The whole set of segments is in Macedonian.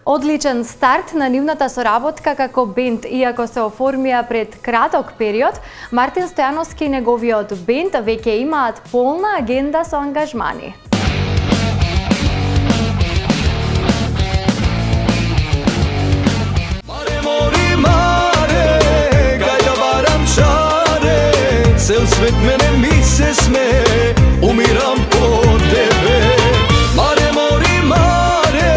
Одличен старт на нивната соработка како бенд, иако се оформија пред краток период, Мартин Стојановски и неговиот бенд веќе имаат полна агенда со ангажмани. Цел свет мене ми се смее, умирам по тебе. Маре, море, маре,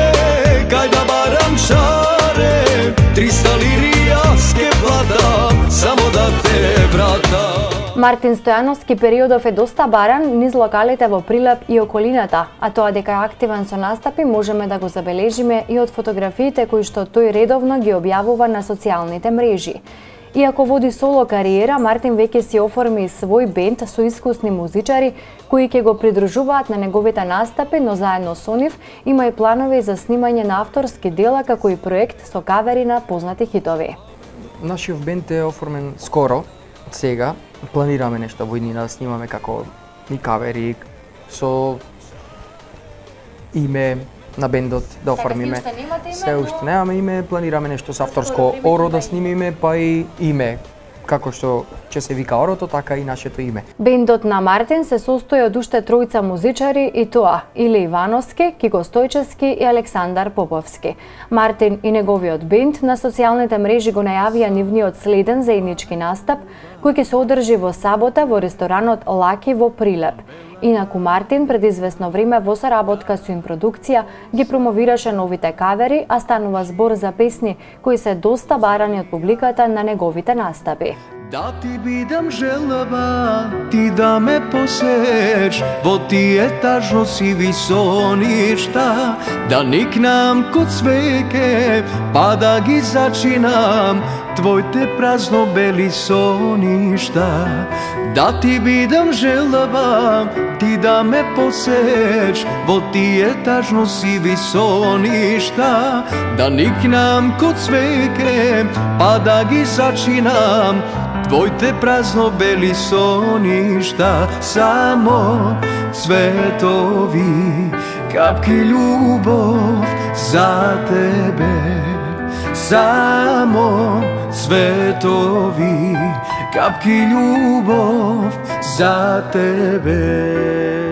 кај да барам шаре, 300 лири јас ке платам, само да те вратам. Мартин Стојановски периодов е доста баран низ локалите во Прилеп и околината, а тоа дека е активен со настапи можеме да го забележиме и од фотографиите кои што тој редовно ги објавува на социјалните мрежи. Иако води соло кариера, Мартин веќе си оформи свој бенд со искусни музичари кои ќе го придружуваат на неговите настапи, но заедно со нив има и планови за снимање на авторски дела како и проект со кавери на познати хитови. Нашиот бенд е оформен скоро, сега. Планираме нешто во иднина да снимаме како и кавери со име на бендот да оформиме. Се уште немаме име, планираме нешто со авторско оро да снимиме, па и име. Како што ќе се вика орото, така и нашето име. Бендот на Мартин се состои од уште тројца музичари и тоа Иле Ивановски, Кико Стојчевски и Александар Поповски. Мартин и неговиот бенд на социјалните мрежи го најавија нивниот следен заеднички настап, кој ќе се одржи во сабота во ресторанот Лаки во Прилеп. Инаку Мартин пред известно време во соработка со Импродукција ги промовираше новите кавери, а станува збор за песни кои се доста барани од публиката на неговите настапи. Да ти бидам желба, ти да ме посееш во тие тажно сиви соништа, да никнам код свеќе, па да ги зачинам твоите празно бели соништа. Да ти бидам желба, ти да ме посееш во тие тажно сиви соништа, да никнам код свеќе, па да ги зачинам твоите празно бели соништа. Само цветови, капки љубов за тебе. Само цветови, капки љубов за тебе.